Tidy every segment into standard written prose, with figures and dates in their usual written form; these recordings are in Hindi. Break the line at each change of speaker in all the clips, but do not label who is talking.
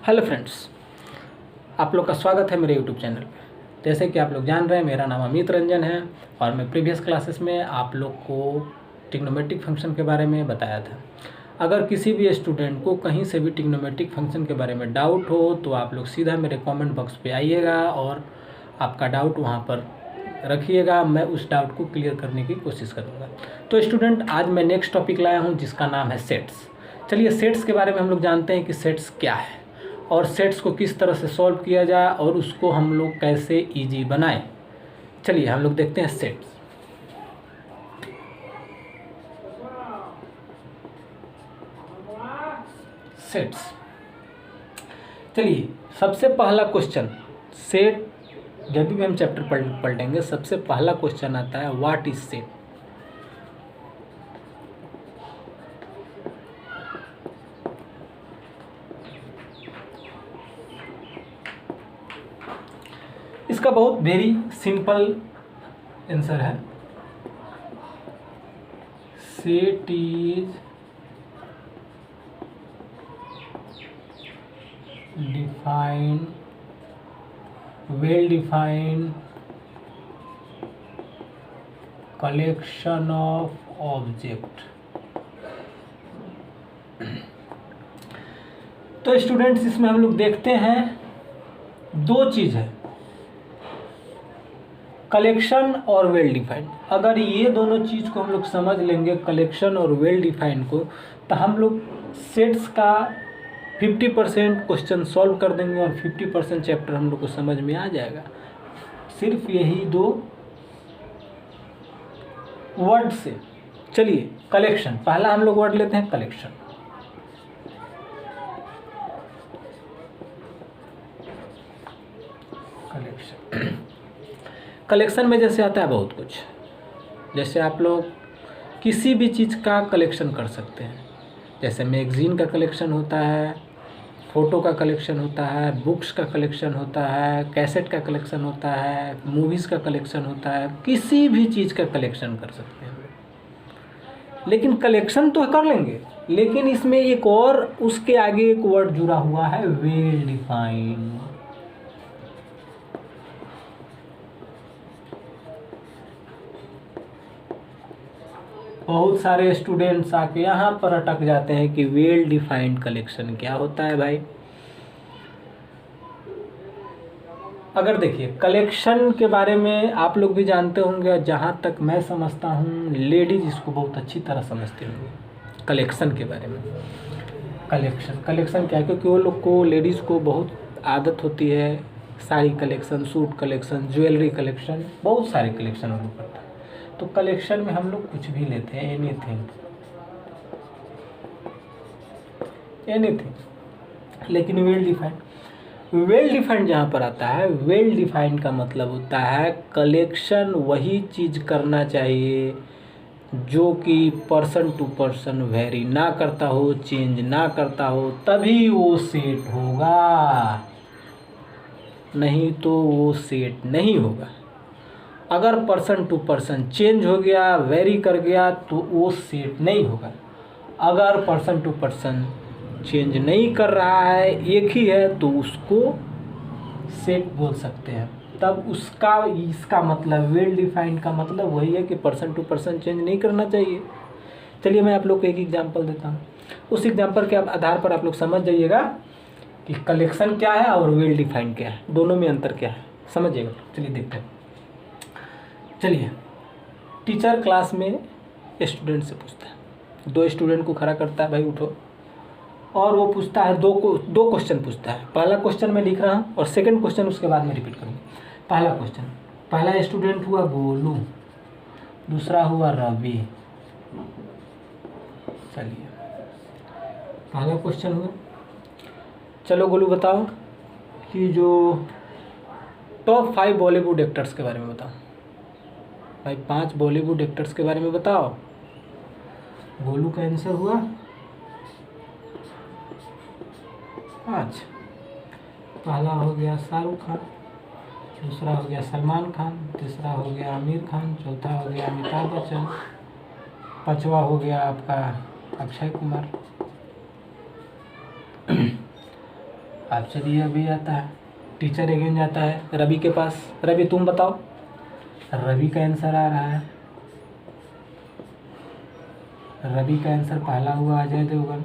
हेलो फ्रेंड्स, आप लोग का स्वागत है मेरे यूट्यूब चैनल पे। जैसे कि आप लोग जान रहे हैं, मेरा नाम अमित रंजन है और मैं प्रीवियस क्लासेस में आप लोग को ट्रिग्नोमेट्रिक फंक्शन के बारे में बताया था। अगर किसी भी स्टूडेंट को कहीं से भी ट्रिग्नोमेट्रिक फंक्शन के बारे में डाउट हो तो आप लोग सीधा मेरे कमेंट बॉक्स पे आइएगा और आपका डाउट वहाँ पर रखिएगा। मैं उस डाउट को क्लियर करने की कोशिश करूँगा। तो स्टूडेंट, आज मैं नेक्स्ट टॉपिक लाया हूँ जिसका नाम है सेट्स। चलिए, सेट्स के बारे में हम लोग जानते हैं कि सेट्स क्या है और सेट्स को किस तरह से सॉल्व किया जाए और उसको हम लोग कैसे इजी बनाएं। चलिए हम लोग देखते हैं सेट्स। सेट्स चलिए, सबसे पहला क्वेश्चन, सेट जब भी हम चैप्टर पढ़ेंगे सबसे पहला क्वेश्चन आता है, व्हाट इज सेट। इसका बहुत वेरी सिंपल आंसर है। Set is defined, well defined collection of object. तो स्टूडेंट्स, इसमें हम लोग देखते हैं दो चीज है, कलेक्शन और वेल डिफाइंड। अगर ये दोनों चीज़ को हम लोग समझ लेंगे, कलेक्शन और वेल डिफाइंड को, तो हम लोग सेट्स का 50% क्वेश्चन सॉल्व कर देंगे और 50% चैप्टर हम लोग को समझ में आ जाएगा। सिर्फ यही दो वर्ड से। चलिए, कलेक्शन, पहला हम लोग वर्ड लेते हैं कलेक्शन। कलेक्शन में जैसे आता है बहुत कुछ, जैसे आप लोग किसी भी चीज़ का कलेक्शन कर सकते हैं। जैसे मैगज़ीन का कलेक्शन होता है, फ़ोटो का कलेक्शन होता है, बुक्स का कलेक्शन होता है, कैसेट का कलेक्शन होता है, मूवीज़ का कलेक्शन होता है, किसी भी चीज़ का कलेक्शन कर सकते हैं। लेकिन कलेक्शन तो कर लेंगे, लेकिन इसमें एक और उसके आगे एक वर्ड जुड़ा हुआ है, वेल डिफाइंड। बहुत सारे स्टूडेंट्स आके यहाँ पर अटक जाते हैं कि वेल डिफाइंड कलेक्शन क्या होता है भाई। अगर देखिए, कलेक्शन के बारे में आप लोग भी जानते होंगे, जहाँ तक मैं समझता हूँ लेडीज इसको बहुत अच्छी तरह समझते होंगे कलेक्शन के बारे में। कलेक्शन क्या है, क्योंकि वो लोग को, लेडीज़ को बहुत आदत होती है sari collection, suit collection, jewellery collection, बहुत सारे कलेक्शन वो लोग करते हैं। तो कलेक्शन में हम लोग कुछ भी लेते हैं, एनीथिंग। लेकिन वेल डिफाइंड जहाँ पर आता है, वेल डिफाइंड का मतलब होता है कलेक्शन वही चीज़ करना चाहिए जो कि पर्सन टू पर्सन वेरी ना करता हो, चेंज ना करता हो, तभी वो सेट होगा, नहीं तो वो सेट नहीं होगा। अगर पर्सन टू पर्सन चेंज हो गया, वेरी कर गया, तो वो सेट नहीं होगा। अगर पर्सन टू पर्सन चेंज नहीं कर रहा है, एक ही है, तो उसको सेट बोल सकते हैं। तब इसका मतलब, वेल डिफाइंड का मतलब वही है कि पर्सन टू पर्सन चेंज नहीं करना चाहिए। चलिए, मैं आप लोग को एक एग्जांपल देता हूँ। उस एग्जांपल के आधार पर आप लोग समझ जाइएगा कि कलेक्शन क्या है और वेल डिफाइंड क्या है, दोनों में अंतर क्या है, समझिएगा। चलिए देखते हैं। चलिए, टीचर क्लास में स्टूडेंट से पूछता है, दो स्टूडेंट को खड़ा करता है, भाई उठो, और वो पूछता है, दो क्वेश्चन पूछता है। पहला क्वेश्चन मैं लिख रहा हूँ और सेकंड क्वेश्चन उसके बाद में रिपीट करूँगा। पहला क्वेश्चन, पहला स्टूडेंट हुआ गोलू, दूसरा हुआ रवि। चलिए, पहला क्वेश्चन हुआ, चलो गोलू बताओ कि जो टॉप 5 बॉलीवुड एक्टर्स के बारे में बताओ। भाई 5 बॉलीवुड एक्टर्स के बारे में बताओ। गोलू का आंसर हुआ 5। पहला हो गया शाहरुख खान, दूसरा हो गया सलमान खान, तीसरा हो गया आमिर खान, चौथा हो गया अमिताभ बच्चन, पांचवा हो गया आपका अक्षय कुमार। आपसे दिया भी आता है। टीचर अगेन जाता है रवि के पास, रवि तुम बताओ। रवि का आंसर आ रहा है, रवि का आंसर पहला हुआ अजय देवगन,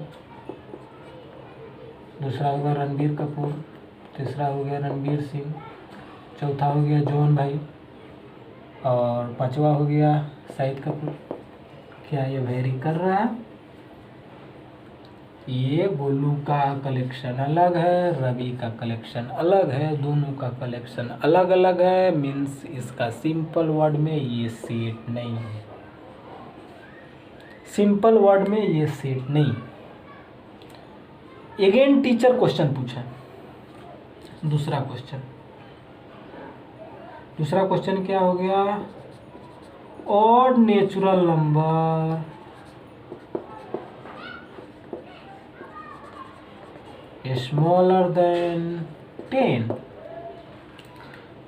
दूसरा होगा रणबीर कपूर, तीसरा हो गया रणवीर सिंह, चौथा हो गया जॉन भाई, और पांचवा हो गया शाहिद कपूर। क्या ये वेरी कर रहा है? ये गोलू का कलेक्शन अलग है, रवि का कलेक्शन अलग है, दोनों का कलेक्शन अलग अलग है। मीन्स इसका सिंपल वर्ड में ये सेट नहीं है, सिंपल वर्ड में ये सेट नहीं। अगेन टीचर क्वेश्चन पूछा, दूसरा क्वेश्चन क्या हो गया? Odd natural number smaller than 10।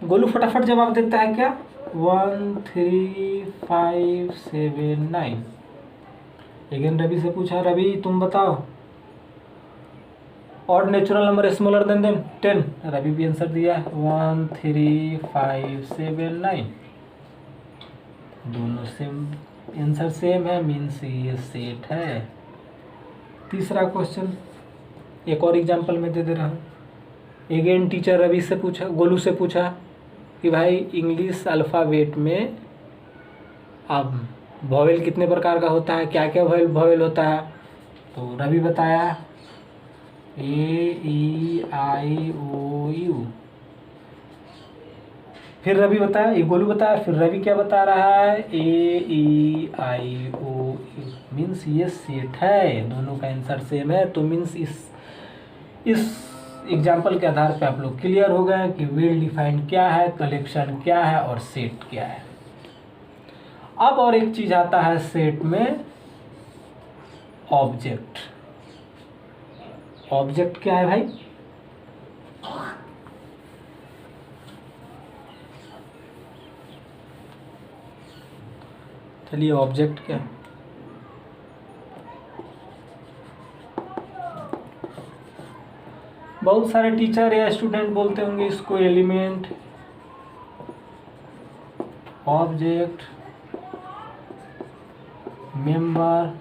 Golu फटाफट जवाब देता है क्या? 1 3 5 7 9। अगेन रवि से पूछा, रवि तुम बताओ odd natural number smaller than 10। Ravi भी आंसर दिया 1 3 5 7 9। दोनों सेम आंसर सेम है, मीन्स ये सेट है। तीसरा क्वेश्चन एक और एग्जांपल में दे रहा हूँ। अगेन टीचर रवि से पूछा, गोलू से पूछा कि भाई इंग्लिश अल्फ़ाबेट में अब वॉवेल कितने प्रकार का होता है, क्या क्या वॉवेल होता है? तो रवि बताया A E I O U। फिर रवि बताया, ये गोलू बताया, फिर रवि क्या बता रहा है? AEIOU। मीन्स ये सेट है, दोनों का आंसर सेम है। तो मीन्स इस एग्जाम्पल के आधार पे आप लोग क्लियर हो गए कि वेल डिफाइंड क्या है, कलेक्शन क्या है और सेट क्या है। अब और एक चीज आता है सेट में, ऑब्जेक्ट। ऑब्जेक्ट क्या है भाई? चलिए ऑब्जेक्ट क्या है? बहुत सारे टीचर या स्टूडेंट बोलते होंगे इसको एलिमेंट, ऑब्जेक्ट, मेंबर।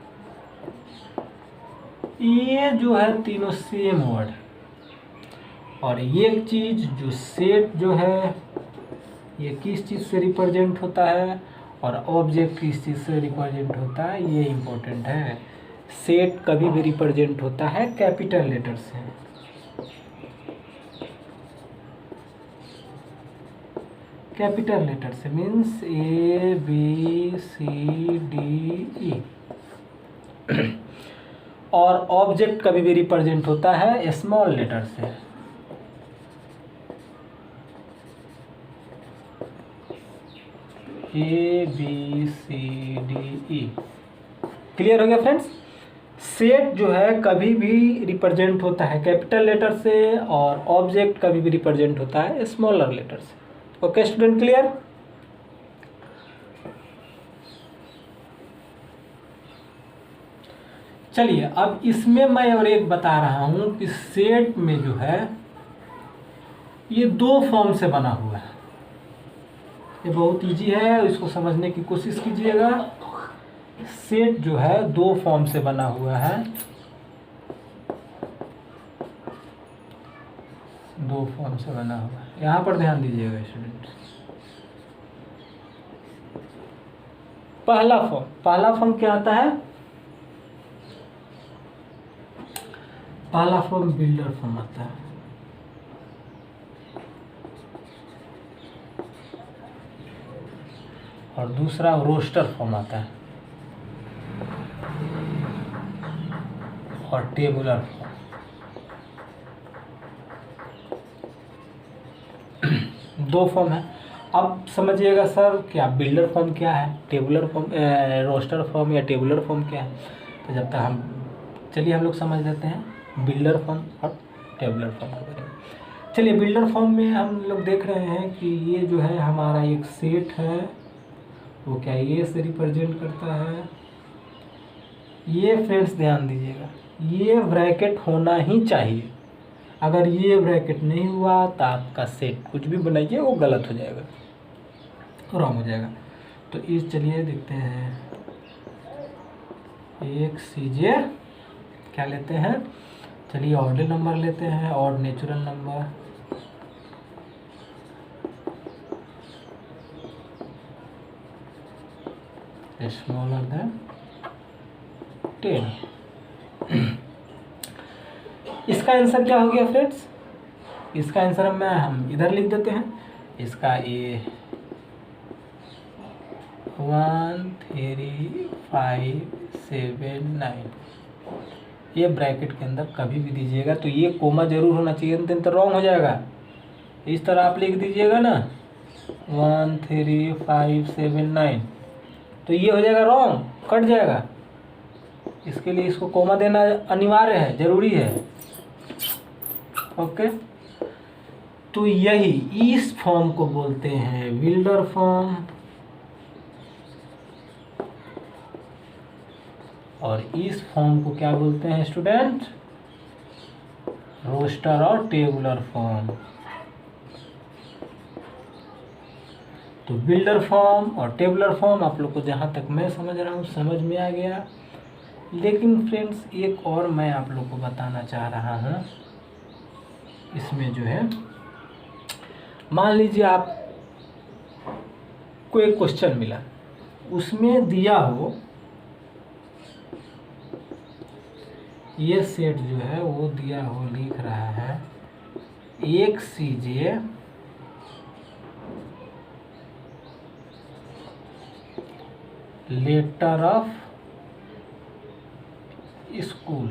ये जो है तीनों सेम वर्ड। और ये चीज जो सेट जो है ये किस चीज से रिप्रेजेंट होता है और ऑब्जेक्ट किस चीज से रिप्रेजेंट होता है, ये इंपॉर्टेंट है। सेट कभी भी रिप्रेजेंट होता है कैपिटल लेटर से, कैपिटल लेटर से, मीन्स ABCDE। और ऑब्जेक्ट कभी भी रिप्रेजेंट होता है स्मॉल लेटर से। ABCDE। क्लियर हो गया फ्रेंड्स? सेट जो है कभी भी रिप्रेजेंट होता है कैपिटल लेटर से और ऑब्जेक्ट कभी भी रिप्रेजेंट होता है स्मॉलर लेटर से। Okay student, clear? चलिए अब इसमें मैं और एक बता रहा हूं कि सेट में जो है ये दो फॉर्म से बना हुआ है। ये बहुत इजी है, इसको समझने की कोशिश कीजिएगा। सेट जो है दो फॉर्म से बना हुआ है, दो फॉर्म से बना हुआ है। यहाँ पर ध्यान दीजिएगा स्टूडेंट। पहला फॉर्म क्या आता है? पहला फॉर्म बिल्डर फॉर्म आता है। और दूसरा रोस्टर फॉर्म आता है और टेबुलर फॉर्म। दो फॉर्म है। अब समझिएगा सर क्या बिल्डर फॉर्म क्या है, टेबुलर फॉर्म, रोस्टर फॉर्म या टेबुलर फॉर्म क्या है? तो जब तक चलिए हम लोग समझ लेते हैं बिल्डर फॉर्म और टेबुलर फॉर्म के बारे में। चलिए बिल्डर फॉर्म में हम लोग देख रहे हैं कि ये जो है हमारा एक सेट है, वो क्या ये से रिप्रेजेंट करता है। ये फ्रेंड्स ध्यान दीजिएगा, ये ब्रैकेट होना ही चाहिए। अगर ये ब्रैकेट नहीं हुआ तो आपका सेट कुछ भी बनाइए वो गलत हो जाएगा, रॉन्ग हो जाएगा। तो इस चलिए देखते हैं, एक सीजे क्या लेते हैं, चलिए ऑर्डिनल नंबर लेते हैं और नेचुरल नंबर। Smaller than 10। इसका आंसर क्या हो गया फ्रेंड्स, इसका आंसर हम इधर लिख देते हैं। इसका ये 1 3 5 7 9 ये ब्रैकेट के अंदर कभी भी दीजिएगा तो ये कोमा जरूर होना चाहिए, नहीं तो रॉन्ग हो जाएगा। इस तरह आप लिख दीजिएगा ना 1 3 5 7 9 तो ये हो जाएगा रॉन्ग, कट जाएगा। इसके लिए इसको कोमा देना अनिवार्य है, जरूरी है। ओके, तो यही इस फॉर्म को बोलते हैं विल्डर फॉर्म, और इस फॉर्म को क्या बोलते हैं स्टूडेंट, रोस्टर और टेबुलर फॉर्म। तो बिल्डर फॉर्म और टेबुलर फॉर्म आप लोग को जहाँ तक मैं समझ रहा हूँ समझ में आ गया। लेकिन फ्रेंड्स एक और मैं आप लोग को बताना चाह रहा हूँ, इसमें जो है मान लीजिए आप को एक क्वेश्चन मिला, उसमें दिया हो ये सेट जो है वो दिया हो, लिख रहा है एक सीजे लेटर ऑफ स्कूल,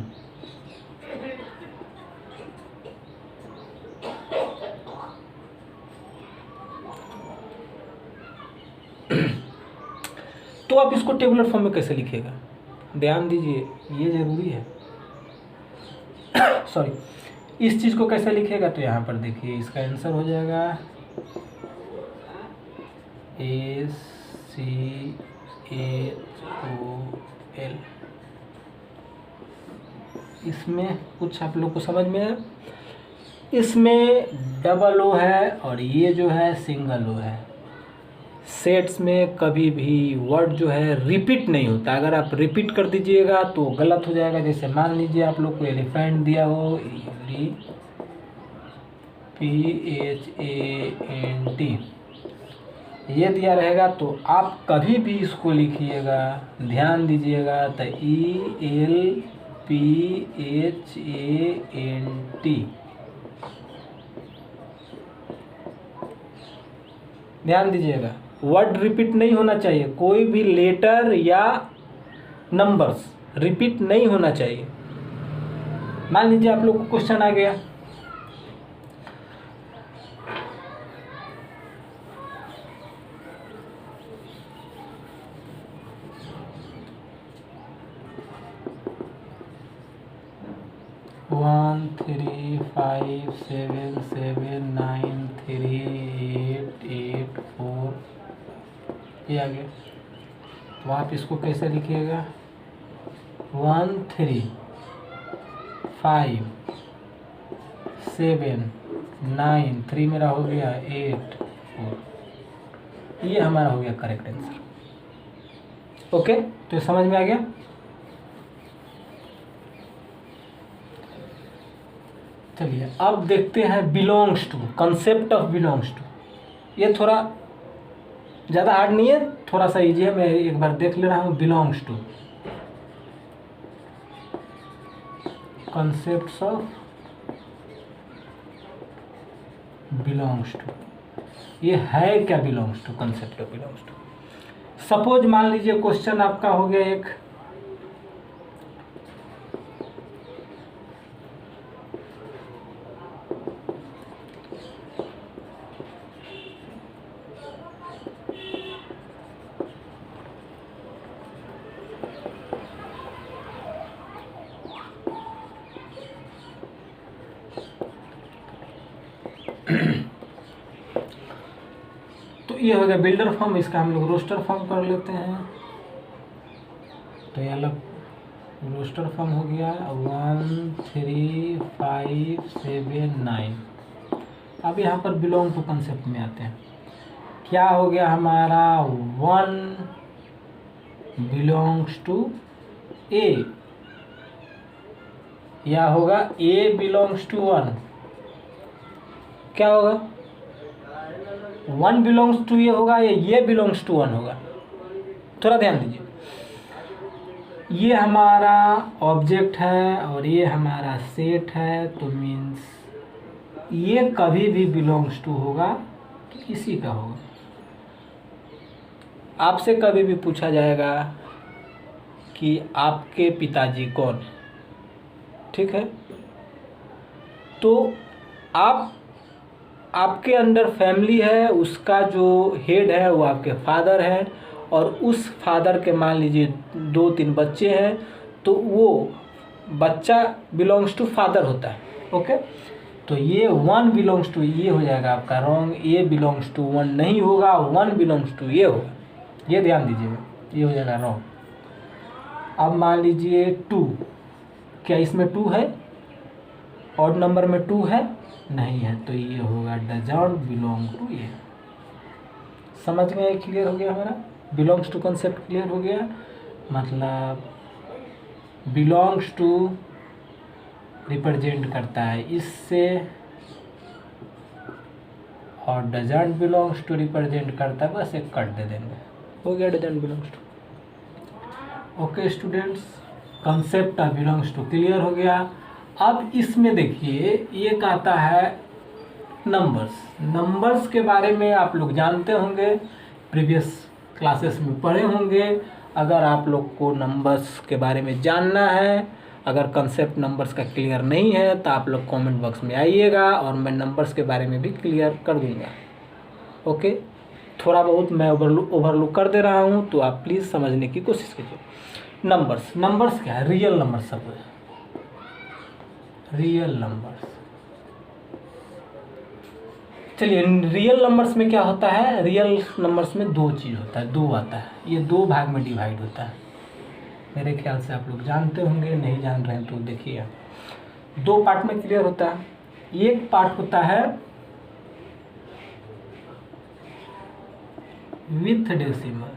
तो आप इसको टेबुलर फॉर्म में कैसे लिखेगा, ध्यान दीजिए ये जरूरी है। सॉरी, इस चीज को कैसे लिखेगा, तो यहाँ पर देखिए इसका आंसर हो जाएगा ACHOL। इसमें कुछ आप लोग को समझ में है, इसमें डबल ओ है और ये जो है सिंगल ओ है। सेट्स में कभी भी वर्ड जो है रिपीट नहीं होता, अगर आप रिपीट कर दीजिएगा तो गलत हो जाएगा। जैसे मान लीजिए आप लोग को एलिफेंट दिया हो, PHANT ये दिया रहेगा, तो आप कभी भी इसको लिखिएगा, ध्यान दीजिएगा, तो ELPHANT, ध्यान दीजिएगा वर्ड रिपीट नहीं होना चाहिए, कोई भी लेटर या नंबर्स रिपीट नहीं होना चाहिए। मान लीजिए आप लोग को क्वेश्चन आ गया, वन 3 5 7 7 9 3 8 8 4 ये आ गया, तो आप इसको कैसे लिखिएगा 1 3 5 7 9 3 मेरा हो गया 8 4, ये हमारा हो गया करेक्ट आंसर। ओके, तो समझ में आ गया। चलिए अब देखते हैं belongs to, concept of belongs to. ये थोड़ा ज़्यादा हार्ड नहीं है, थोड़ा सा इजी है, मैं एक बार देख ले रहा हूँ। Belongs to, concepts of belongs to, ये है क्या belongs to, concept of belongs to. Suppose मान लीजिए क्वेश्चन आपका हो गया एक, तो ये हो गया बिल्डर फॉर्म, इसका हम लोग रोस्टर फॉर्म कर लेते हैं। तो ये अलग रोस्टर फॉर्म हो गया 1 3 5 7 9। अब यहाँ पर बिलोंग टू कंसेप्ट में आते हैं। क्या हो गया हमारा 1 बिलोंग्स टू ए, या होगा ए बिलोंग्स टू 1। क्या होगा 1 बिलोंग्स टू ए होगा या ये बिलोंग्स टू 1 होगा? थोड़ा ध्यान दीजिए, ये हमारा ऑब्जेक्ट है और ये हमारा सेट है, तो मीन्स ये कभी भी बिलोंग्स टू होगा कि इसी का होगा। आपसे कभी भी पूछा जाएगा कि आपके पिताजी कौन है, ठीक है, तो आपके अंडर फैमिली है, उसका जो हेड है वो आपके फादर है, और उस फादर के मान लीजिए 2-3 बच्चे हैं, तो वो बच्चा बिलोंग्स टू फादर होता है। ओके, तो ये 1 बिलोंग्स टू ये हो जाएगा आपका रॉन्ग, ए बिलोंग्स टू 1 नहीं होगा, 1 बिलोंग्स टू ये होगा, ये ध्यान दीजिएगा, ये हो जाएगा रॉन्ग। अब मान लीजिए 2, क्या इसमें 2 है? ऑड नंबर में 2 है? नहीं है, तो ये होगा डजंट बिलोंग टू ए। समझ गए? क्लियर हो गया हमारा बिलोंग्स टू कंसेप्ट, क्लियर हो गया। मतलब बिलोंग्स टू रिप्रेजेंट करता है इससे, और डजंट बिलोंग्स टू रिप्रेजेंट करता है, बस एक कट दे देंगे, हो गया doesn't belongs to. Okay students, concept of belongs to clear हो गया। अब इसमें देखिए एक आता है नंबर्स। नंबर्स के बारे में आप लोग जानते होंगे, प्रीवियस क्लासेस में पढ़े होंगे। अगर आप लोग को नंबर्स के बारे में जानना है, अगर कंसेप्ट नंबर्स का क्लियर नहीं है, तो आप लोग कमेंट बॉक्स में आइएगा और मैं नंबर्स के बारे में भी क्लियर कर दूंगा। ओके, थोड़ा बहुत मैं ओवरलुक कर दे रहा हूँ, तो आप प्लीज़ समझने की कोशिश कीजिए। नंबर्स क्या है? रियल नंबर सब है, रियल नंबर्स। चलिए, रियल नंबर्स में क्या होता है? रियल नंबर्स में 2 चीज़ होता है, 2 आता है, ये 2 भाग में डिवाइड होता है। मेरे ख्याल से आप लोग जानते होंगे, नहीं जान रहे हैं तो देखिए, 2 पार्ट में क्लियर होता है। एक पार्ट होता है विथ डेसिमल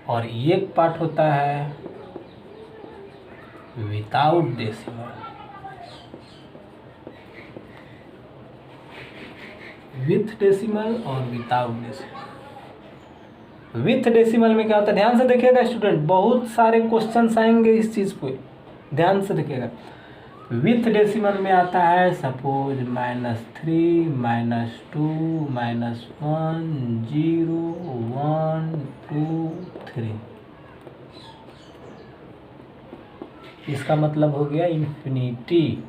और एक पार्ट होता है विदाउट डेसिमल। विथ डेसिमल और विदाउट डेसिमल। विथ डेसिमल में क्या होता है? ध्यान से देखिएगा स्टूडेंट, बहुत सारे क्वेश्चंस आएंगे इस चीज़ पे, ध्यान से देखिएगा। विथ डेसिमल में आता है सपोज -3 -2 -1 0 1 2 3। इसका मतलब हो गया इन्फिनिटी।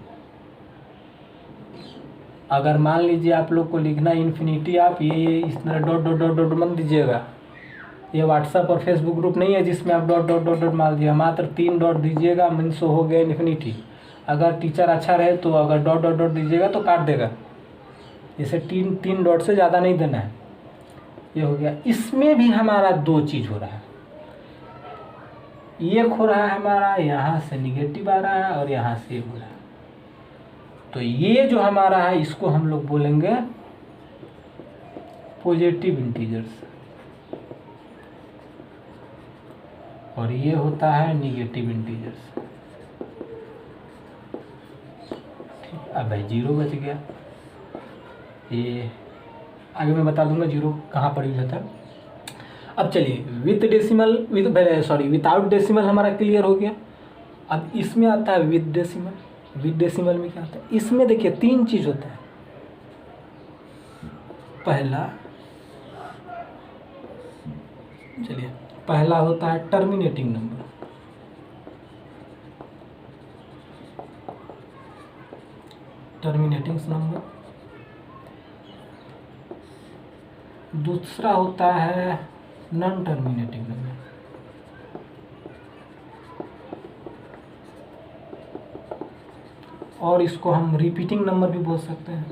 अगर मान लीजिए आप लोग को लिखना इन्फिनिटी, आप ये इस तरह डॉट डॉट डॉट डॉट मत दीजिएगा। ये व्हाट्सएप और फेसबुक ग्रुप नहीं है जिसमें आप डॉट डॉट डॉट डॉट मार दिया, मात्र 3 डॉट दीजिएगा, मीन्स हो गया इन्फिनिटी। अगर टीचर अच्छा रहे तो अगर डॉट डॉट डॉट दीजिएगा तो काट देगा, इसे 3 डॉट से ज़्यादा नहीं देना है। ये हो गया। इसमें भी हमारा 2 चीज़ हो रहा है, एक हो रहा है हमारा यहाँ से निगेटिव आ रहा है और यहाँ से हो रहा है, तो ये जो हमारा है इसको हम लोग बोलेंगे पॉजिटिव इंटीजर्स, और ये होता है निगेटिव इंटीजर्स। ठीक, अब भाई 0 बच गया, ये आगे मैं बता दूंगा 0 कहाँ पर यूज होता है। अब चलिए विदाउट डेसिमल हमारा क्लियर हो गया। अब इसमें आता है विद डेसिमल। विद डेसिमल में क्या होता है? इसमें देखिए 3 चीज़ होता है। पहला होता है टर्मिनेटिंग नंबर, दूसरा होता है नॉन टर्मिनेटिंग नंबर, और इसको हम रिपीटिंग नंबर भी बोल सकते हैं।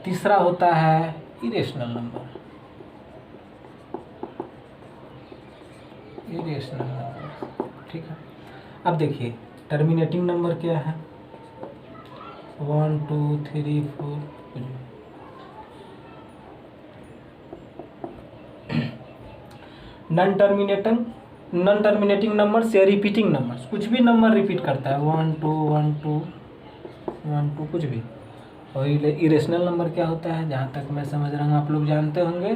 तीसरा होता है इरेशनल नंबर। इरेशनल नंबर, ठीक है। अब देखिए टर्मिनेटिंग नंबर क्या है, 1 2 3 4 कुछ भी। नॉन टर्मिनेटिंग नंबर्स या रिपीटिंग नंबर्स, कुछ भी नंबर रिपीट करता है, 1 2 1 2 1 2 कुछ भी। और इरेशनल नंबर क्या होता है, जहाँ तक मैं समझ रहा हूँ आप लोग जानते होंगे,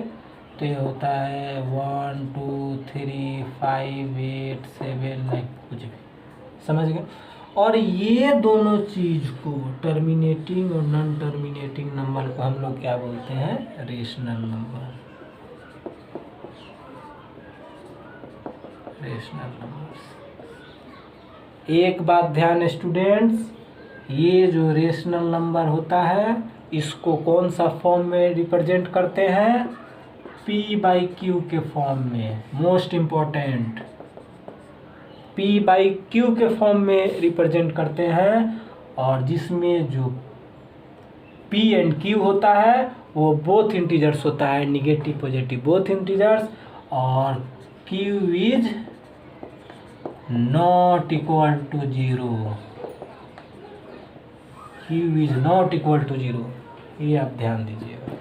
तो ये होता है 1 2 3 5 8 7 9 कुछ भी, समझ गए। और ये दोनों चीज़ को, टर्मिनेटिंग और नॉन टर्मिनेटिंग नंबर को हम लोग क्या बोलते हैं, रेशनल नंबर। Rational numbers. एक बात ध्यान स्टूडेंट्स, ये जो रेशनल नंबर होता है इसको कौन सा फॉर्म में रिप्रेजेंट करते हैं, P/Q के फॉर्म में। मोस्ट इम्पॉर्टेंट, P/Q के फॉर्म में रिप्रेजेंट करते हैं, और जिसमें जो P एंड Q होता है वो बोथ इंटीजर्स होता है, निगेटिव पॉजिटिव बोथ इंटीजर्स, और Q is not equal to 0। Q is not equal to 0, ये आप ध्यान दीजिएगा,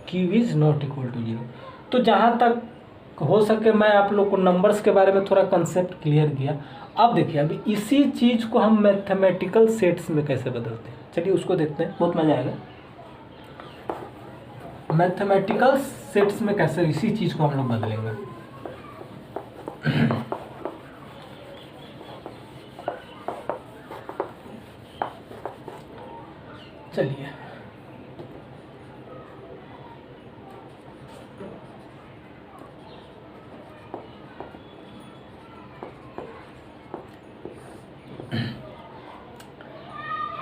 Q is not equal to 0। तो जहाँ तक हो सके मैं आप लोग को नंबर्स के बारे में थोड़ा कंसेप्ट क्लियर किया। अब देखिए अभी इसी चीज़ को हम मैथमेटिकल सेट्स में कैसे बदलते हैं, चलिए उसको देखते हैं, बहुत मजा आएगा। मैथमेटिकल सेट्स में कैसे इसी चीज़ को हम लोग बदलेंगे। चलिए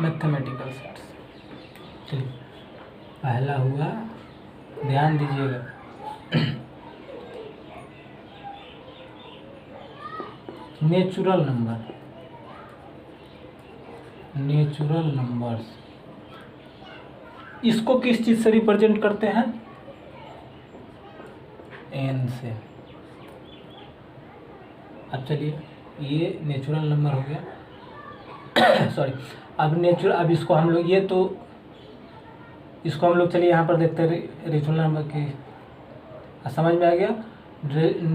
मैथमेटिकल सेट्स, चलिए पहला हुआ, ध्यान दीजिएगा, नेचुरल नंबर। नेचुरल नंबर्स इसको किस चीज से रिप्रेजेंट करते हैं, n से। अब चलिए ये नेचुरल नंबर हो गया सॉरी। अब इसको हम लोग, ये तो इसको हम लोग चलिए यहाँ पर देखते हैं रेशनल नंबर की, समझ में आ गया।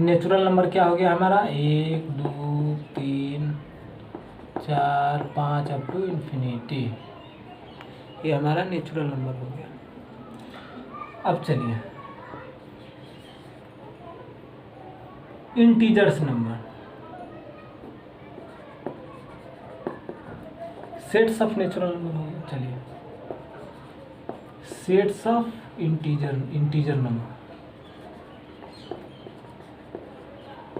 नेचुरल नंबर क्या हो गया हमारा, 1 2 3 4 5 अप टू इन्फिनिटी, ये हमारा नेचुरल नंबर हो गया। अब चलिए integers number, sets of natural number हो गया। चलिए sets of integer number,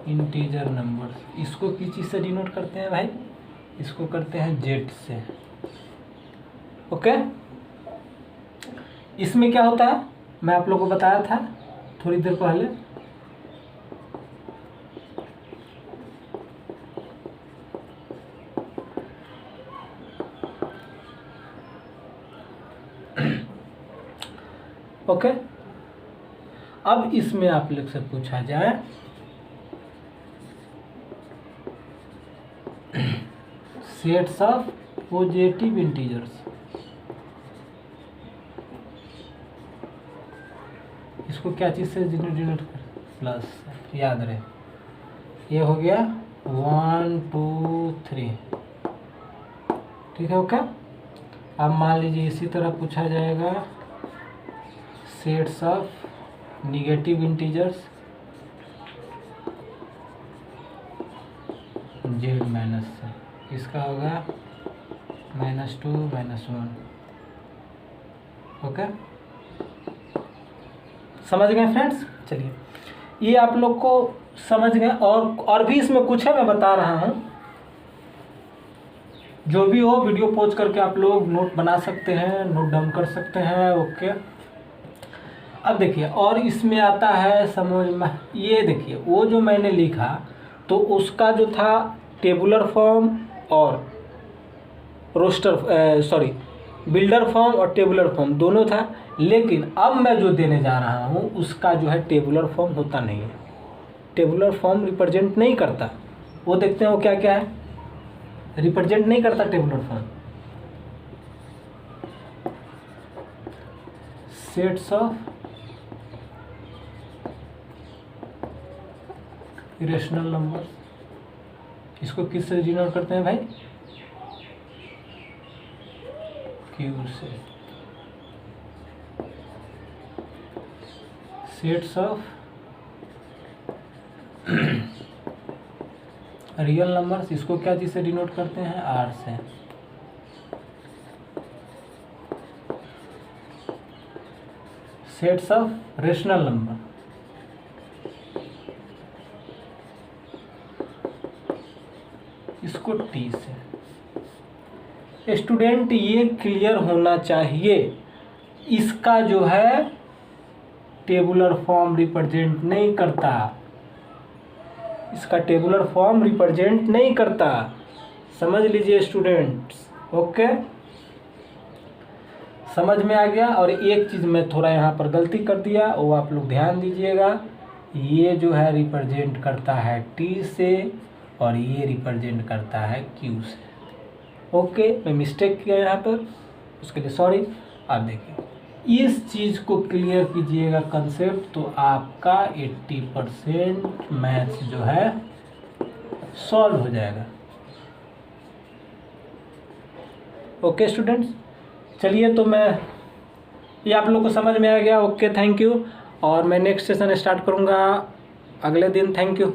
integer number इसको किस चीज़ से डिनोट करते हैं भाई, इसको करते हैं जेड से। ओके, इसमें क्या होता है मैं आप लोगों को बताया था थोड़ी देर पहले, ओके। अब इसमें आप लोग से पूछा जाए सेट्स ऑफ पॉजिटिव इंटीजर्स, इसको क्या चीज़ से डिनोट कर, प्लस, याद रहे। ये हो गया 1 2 3, ठीक है। ओके, अब मान लीजिए इसी तरह पूछा जाएगा sets of negative integers Z minus से, इसका होगा -2 -1। ओके, समझ गए फ्रेंड्स। चलिए ये आप लोग को समझ गए, और भी इसमें कुछ है मैं बता रहा हूँ, जो भी हो वीडियो पॉज करके आप लोग नोट बना सकते हैं, नोट डाउन कर सकते हैं। ओके, अब देखिए और इसमें आता है समझ में, ये देखिए वो जो मैंने लिखा तो उसका जो था टेबुलर फॉर्म और रोस्टर बिल्डर फॉर्म और टेबुलर फॉर्म दोनों था, लेकिन अब मैं जो देने जा रहा हूँ उसका जो है टेबुलर फॉर्म होता नहीं है, टेबुलर फॉर्म रिप्रेजेंट नहीं करता। वो देखते हैं वो क्या क्या है, रिप्रेजेंट नहीं करता tabular form. Sets of irrational number, इसको किस से डिनोट करते हैं भाई, क्यू से। सेट्स ऑफ रियल नंबर्स, इसको क्या चीज से डिनोट करते हैं, आर से। सेट्स ऑफ रेशनल नंबर, इसको टी से। स्टूडेंट ये क्लियर होना चाहिए, इसका जो है टेबुलर फॉर्म रिप्रेजेंट नहीं करता, इसका टेबुलर फॉर्म रिप्रेजेंट नहीं करता, समझ लीजिए स्टूडेंट्स। ओके, समझ में आ गया। और एक चीज़ मैं थोड़ा यहाँ पर गलती कर दिया, वो आप लोग ध्यान दीजिएगा, ये जो है रिप्रेजेंट करता है टी से और ये रिप्रेजेंट करता है क्यू से। ओके, मैं मिस्टेक किया यहाँ पर, उसके लिए सॉरी। आप देखिए, इस चीज़ को क्लियर कीजिएगा कंसेप्ट, तो आपका 80% मैथ्स जो है सॉल्व हो जाएगा। ओके स्टूडेंट्स, चलिए तो मैं ये आप लोग को समझ में आ गया। Okay, thank you. और मैं नेक्स्ट सेशन स्टार्ट करूँगा अगले दिन। Thank you.